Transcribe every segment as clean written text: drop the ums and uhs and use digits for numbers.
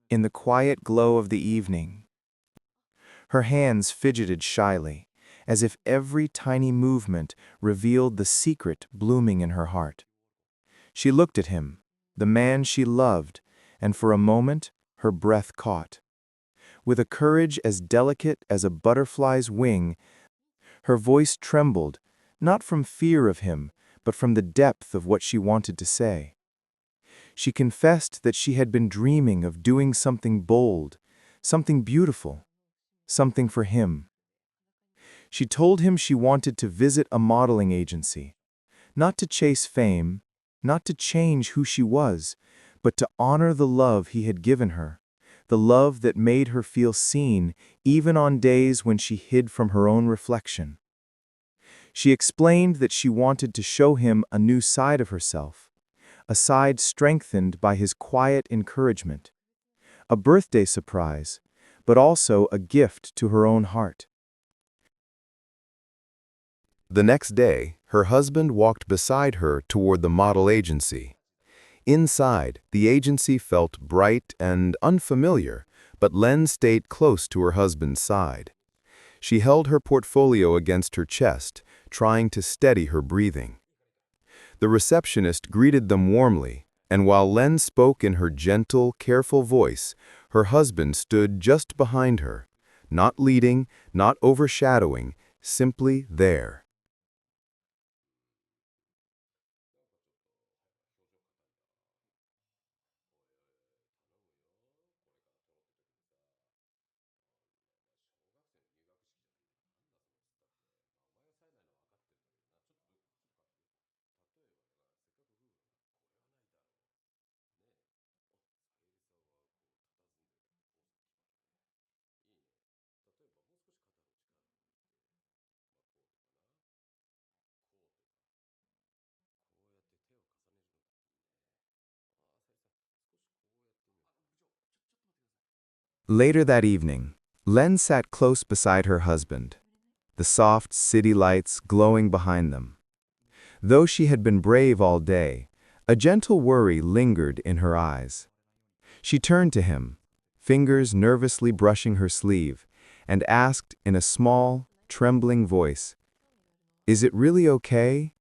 in the quiet glow of the evening. Her hands fidgeted shyly, as if every tiny movement revealed the secret blooming in her heart. She looked at him, the man she loved, and for a moment her breath caught. With a courage as delicate as a butterfly's wing, her voice trembled, not from fear of him, but from the depth of what she wanted to say. She confessed that she had been dreaming of doing something bold, something beautiful, something for him. She told him she wanted to visit a modeling agency, not to chase fame, not to change who she was, but to honor the love he had given her, the love that made her feel seen even on days when she hid from her own reflection. She explained that she wanted to show him a new side of herself, a side strengthened by his quiet encouragement, a birthday surprise, but also a gift to her own heart. The next day, her husband walked beside her toward the model agency. Inside, the agency felt bright and unfamiliar, but Len stayed close to her husband's side. She held her portfolio against her chest, trying to steady her breathing. The receptionist greeted them warmly, and while Len spoke in her gentle, careful voice, her husband stood just behind her, not leading, not overshadowing, simply there. Later that evening, Len sat close beside her husband, the soft city lights glowing behind them. Though she had been brave all day, a gentle worry lingered in her eyes. She turned to him, fingers nervously brushing her sleeve, and asked in a small, trembling voice, "Is it really okay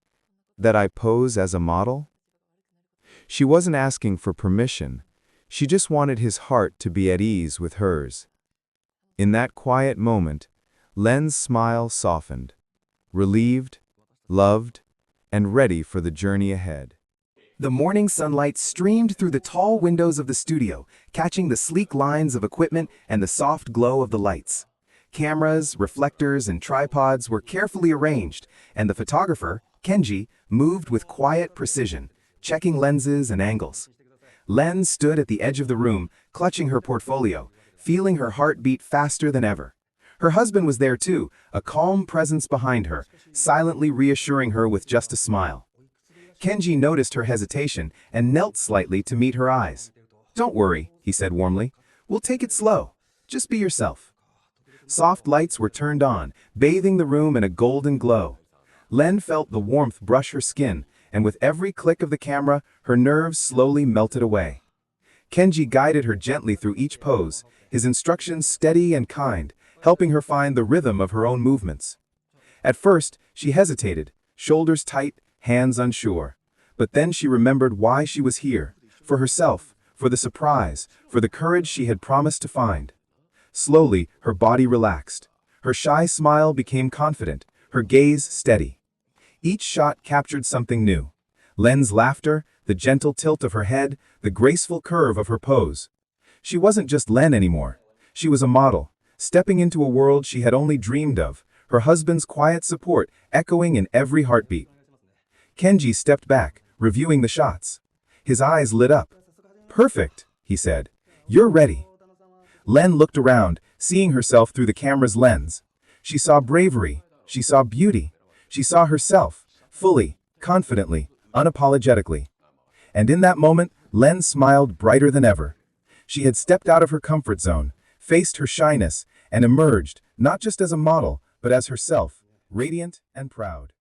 that I pose as a model?" She wasn't asking for permission. She just wanted his heart to be at ease with hers. In that quiet moment, Len's smile softened, relieved, loved, and ready for the journey ahead. The morning sunlight streamed through the tall windows of the studio, catching the sleek lines of equipment and the soft glow of the lights. Cameras, reflectors, and tripods were carefully arranged, and the photographer, Kenji, moved with quiet precision, checking lenses and angles. Len stood at the edge of the room, clutching her portfolio, feeling her heart beat faster than ever. Her husband was there too, a calm presence behind her, silently reassuring her with just a smile. Kenji noticed her hesitation and knelt slightly to meet her eyes. "Don't worry," he said warmly. "We'll take it slow. Just be yourself." Soft lights were turned on, bathing the room in a golden glow. Len felt the warmth brush her skin, and with every click of the camera, her nerves slowly melted away. Kenji guided her gently through each pose, his instructions steady and kind, helping her find the rhythm of her own movements. At first, she hesitated, shoulders tight, hands unsure. But then she remembered why she was here, for herself, for the surprise, for the courage she had promised to find. Slowly, her body relaxed. Her shy smile became confident, her gaze steady. Each shot captured something new. Len's laughter, the gentle tilt of her head, the graceful curve of her pose. She wasn't just Len anymore. She was a model, stepping into a world she had only dreamed of, her husband's quiet support echoing in every heartbeat. Kenji stepped back, reviewing the shots. His eyes lit up. "Perfect," he said. "You're ready." Len looked around, seeing herself through the camera's lens. She saw bravery. She saw beauty. She saw herself, fully, confidently, unapologetically. And in that moment, Len smiled brighter than ever. She had stepped out of her comfort zone, faced her shyness, and emerged, not just as a model, but as herself, radiant and proud.